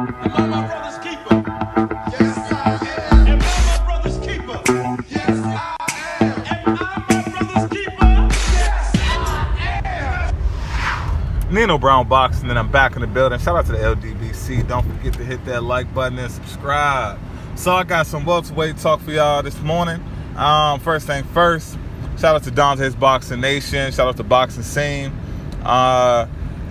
Am I my brother's keeper? Yes, I am. Am I my brother's keeper? Yes, I am. Am I my brother's keeper? Yes, I am. Nino Brown Boxing, and I'm back in the building. Shout out to the LDBC. Don't forget to hit that like button and subscribe. So I got some welterweight talk for y'all this morning. First thing first, shout out to Dante's Boxing Nation. Shout out to Boxing Scene.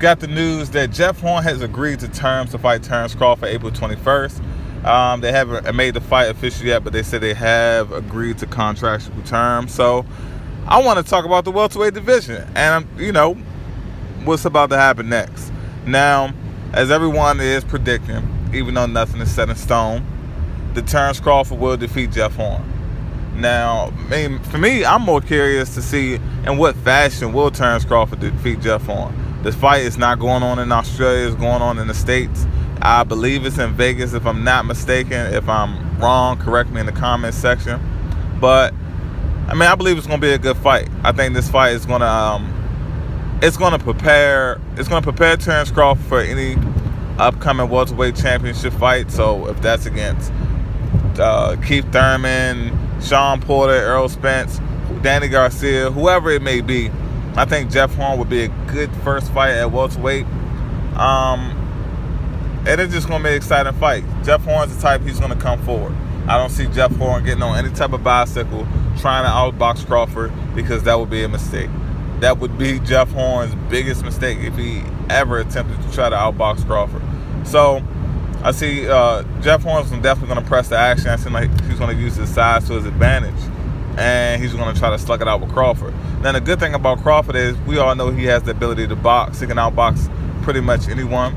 Got the news that Jeff Horn has agreed to terms to fight Terence Crawford April 21st. They haven't made the fight official yet, but they said they have agreed to contractual terms. So I want to talk about the welterweight division and, what's about to happen next. Now, as everyone is predicting, even though nothing is set in stone, the Terence Crawford will defeat Jeff Horn. Now, for me, I'm more curious to see in what fashion will Terence Crawford defeat Jeff Horn. This fight is not going on in Australia, it's going on in the States. I believe it's in Vegas, if I'm not mistaken. If I'm wrong, correct me in the comments section. But I believe it's going to be a good fight. I think this fight is going to prepare Terence Crawford for any upcoming welterweight championship fight. So if that's against Keith Thurman, Sean Porter, Errol Spence, Danny Garcia, whoever it may be, I think Jeff Horn would be a good first fight at welterweight. And it's just going to be an exciting fight. Jeff Horn's the type, he's going to come forward. I don't see Jeff Horn getting on any type of bicycle trying to outbox Crawford, because that would be a mistake. That would be Jeff Horn's biggest mistake if he ever attempted to try to outbox Crawford. So I see Jeff Horn's definitely going to press the action. I seem like he's going to use his size to his advantage, and he's going to try to slug it out with Crawford. Now, the good thing about Crawford is we all know he has the ability to box. He can outbox pretty much anyone.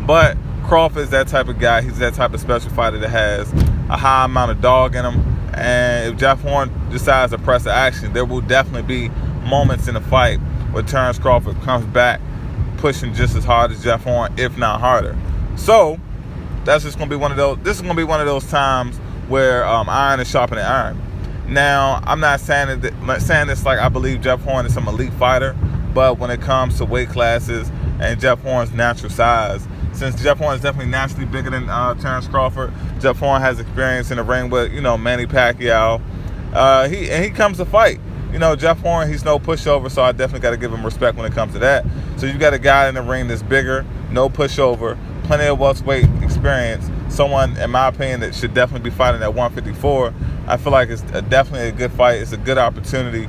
But Crawford is that type of guy. He's that type of special fighter that has a high amount of dog in him. And if Jeff Horn decides to press the action, there will definitely be moments in the fight where Terence Crawford comes back pushing just as hard as Jeff Horn, if not harder. So that's just going to be one of those. This is going to be one of those times where iron is sharpening iron. Now, I'm not saying this like I believe Jeff Horn is some elite fighter, but when it comes to weight classes and Jeff Horn's natural size, since Jeff Horn is definitely naturally bigger than Terence Crawford, Jeff Horn has experience in the ring with Manny Pacquiao. He comes to fight. Jeff Horn, he's no pushover, so I definitely got to give him respect when it comes to that. So you got a guy in the ring that's bigger, no pushover, plenty of welterweight experience. Someone, in my opinion, that should definitely be fighting at 154. I feel like it's definitely a good fight. It's a good opportunity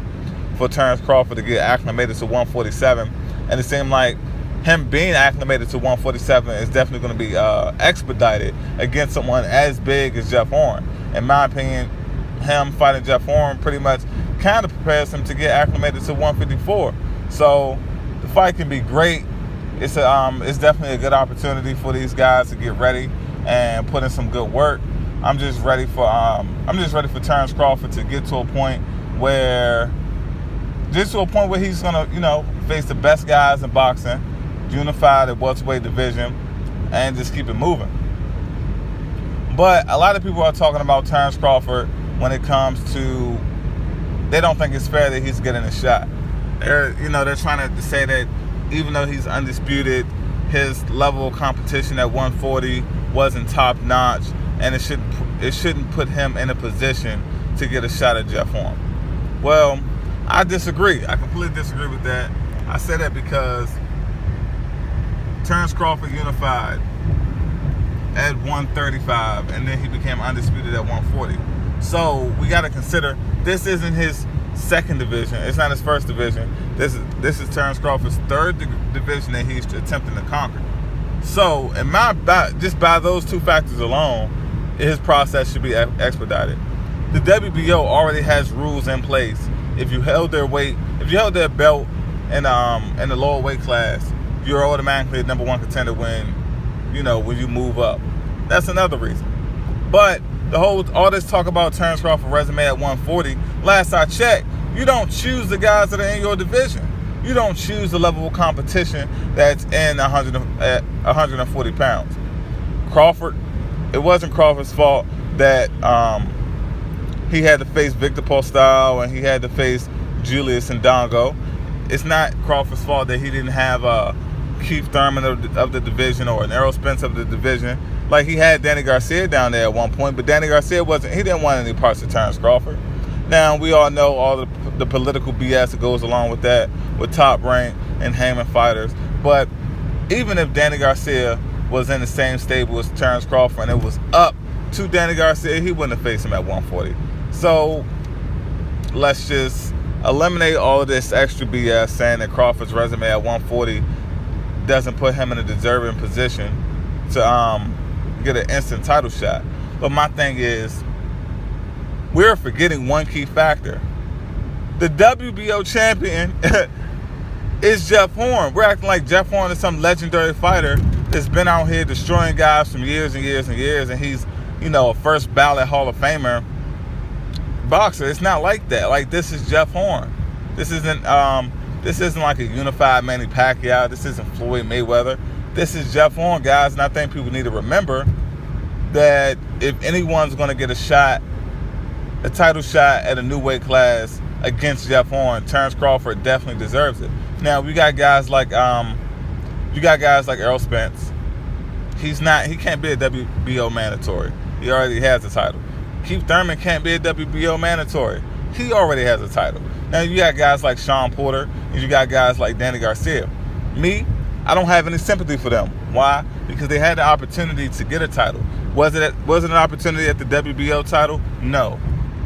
for Terence Crawford to get acclimated to 147. And it seemed like him being acclimated to 147 is definitely going to be expedited against someone as big as Jeff Horn. In my opinion, him fighting Jeff Horn pretty much kind of prepares him to get acclimated to 154. So the fight can be great. It's definitely a good opportunity for these guys to get ready and put in some good work. I'm just ready for Terence Crawford to get to a point where he's gonna face the best guys in boxing, unify the welterweight division, and just keep it moving. But a lot of people are talking about Terence Crawford when it comes to, they don't think it's fair that he's getting a shot. They're trying to say that even though he's undisputed, his level of competition at 140 wasn't top notch, and it shouldn't put him in a position to get a shot at Jeff Horn. Well, I disagree. I completely disagree with that. I say that because Terence Crawford unified at 135, and then he became undisputed at 140. So we got to consider this isn't his second division. It's not his first division. This is Terence Crawford's third division that he's attempting to conquer. So, just by those two factors alone, his process should be expedited. The WBO already has rules in place. If you held their belt in the lower weight class, you're automatically a number one contender when you move up. That's another reason. But all this talk about Terence Crawford resume at 140, last I checked, you don't choose the guys that are in your division. You don't choose the level of competition that's in 140 pounds. Crawford, it wasn't Crawford's fault that he had to face Victor Postol and he had to face Julius Ndongo. It's not Crawford's fault that he didn't have Keith Thurman of the division or an Errol Spence of the division. Like, he had Danny Garcia down there at one point, but Danny Garcia he didn't want any parts of Terence Crawford. Now, we all know all the political BS that goes along with that, with Top Rank and Heyman fighters. But even if Danny Garcia was in the same stable as Terence Crawford and it was up to Danny Garcia, he wouldn't have faced him at 140. So let's just eliminate all of this extra BS saying that Crawford's resume at 140 doesn't put him in a deserving position to get an instant title shot. But my thing is, we're forgetting one key factor. The WBO champion is Jeff Horn. We're acting like Jeff Horn is some legendary fighter that's been out here destroying guys from years and years and years, and he's, a first ballot Hall of Famer boxer. It's not like that. Like, this is Jeff Horn. This isn't like a unified Manny Pacquiao. This isn't Floyd Mayweather. This is Jeff Horn, guys, and I think people need to remember that if anyone's going to get a title shot at a new weight class against Jeff Horn, Terence Crawford definitely deserves it. Now, we got guys like Errol Spence. He can't be a WBO mandatory. He already has a title. Keith Thurman can't be a WBO mandatory. He already has a title. Now, you got guys like Sean Porter, and you got guys like Danny Garcia. Me, I don't have any sympathy for them. Why? Because they had the opportunity to get a title. Was it an opportunity at the WBO title? No.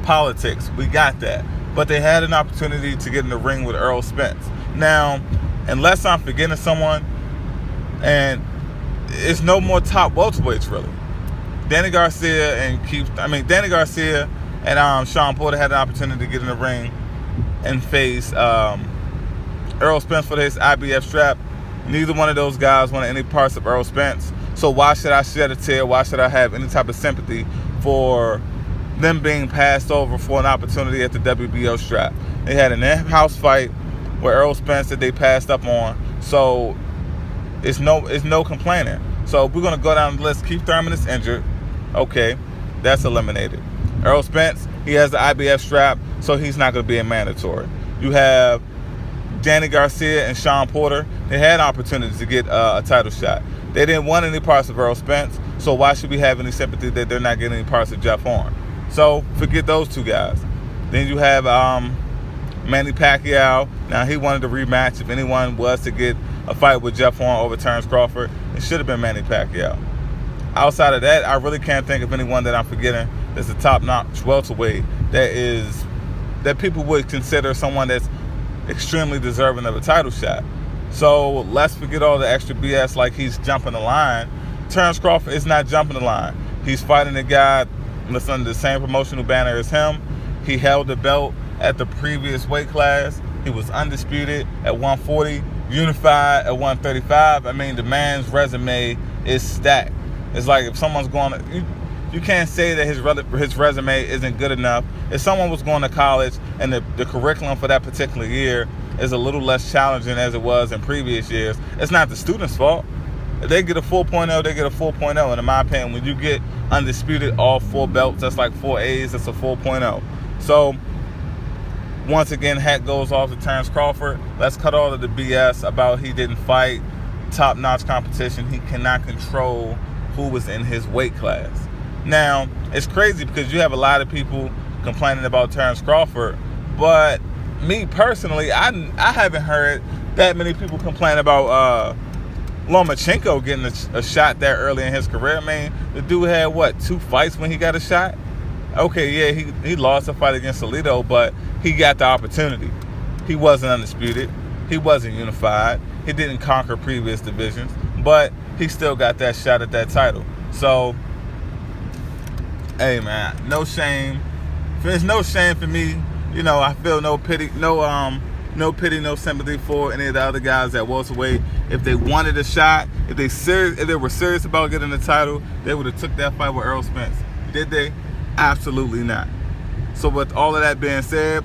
Politics, we got that. But they had an opportunity to get in the ring with Errol Spence. Now, unless I'm forgetting someone, and it's no more top welterweights really. Danny Garcia and Sean Porter had an opportunity to get in the ring and face Errol Spence for his IBF strap. Neither one of those guys wanted any parts of Errol Spence. So why should I shed a tear? Why should I have any type of sympathy for them being passed over for an opportunity at the WBO strap? They had an in-house fight where Errol Spence that they passed up on. So it's no complaining. So we're going to go down the list. Keith Thurman is injured. Okay, that's eliminated. Errol Spence, he has the IBF strap, so he's not going to be a mandatory. You have Danny Garcia and Sean Porter. They had opportunities to get a title shot. They didn't want any parts of Errol Spence, so why should we have any sympathy that they're not getting any parts of Jeff Horn? So forget those two guys. Then you have Manny Pacquiao. Now, he wanted a rematch. If anyone was to get a fight with Jeff Horn over Terence Crawford, it should have been Manny Pacquiao. Outside of that, I really can't think of anyone that I'm forgetting that's a top-notch welterweight that people would consider someone that's extremely deserving of a title shot. So let's forget all the extra BS like he's jumping the line. Terence Crawford is not jumping the line. He's fighting a guy that's under the same promotional banner as him. He held the belt at the previous weight class. He was undisputed at 140, unified at 135. I mean, the man's resume is stacked. It's like if someone's going to... You can't say that his resume isn't good enough. If someone was going to college and the curriculum for that particular year is a little less challenging as it was in previous years, it's not the student's fault. If they get a 4.0, they get a 4.0. And in my opinion, when you get undisputed all 4 belts, that's like 4 A's, that's a 4.0. So, once again, hat goes off to Terence Crawford. Let's cut all of the BS about he didn't fight top-notch competition. He cannot control who was in his weight class. Now, it's crazy because you have a lot of people complaining about Terence Crawford, but me personally, I haven't heard that many people complain about Lomachenko getting a shot there early in his career. I mean, the dude had, 2 fights when he got a shot? Okay, yeah, he lost a fight against Alito, but he got the opportunity. He wasn't undisputed. He wasn't unified. He didn't conquer previous divisions, but he still got that shot at that title. So, hey, man, no shame. There's no shame for me. I feel no pity, no sympathy for any of the other guys at welterweight. If they wanted a shot, if they were serious about getting the title, they would have took that fight with Errol Spence. Did they? Absolutely not. So with all of that being said,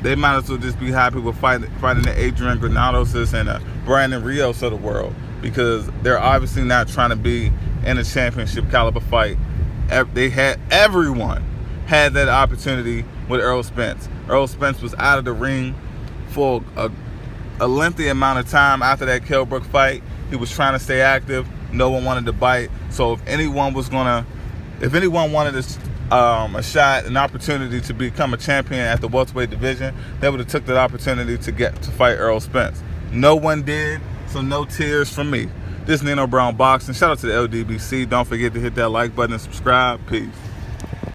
they might as well just be happy with fighting the Adrian Granadoses and Brandon Rios of the world, because they're obviously not trying to be in a championship caliber fight. Everyone had that opportunity with Errol Spence. Errol Spence was out of the ring for a lengthy amount of time after that Kell Brook fight. He was trying to stay active. No one wanted to bite. So if anyone wanted a shot, an opportunity to become a champion at the welterweight division, they would have took that opportunity to fight Errol Spence. No one did, so no tears from me. This is Nino Brown Boxing. Shout out to the LDBC. Don't forget to hit that like button and subscribe. Peace.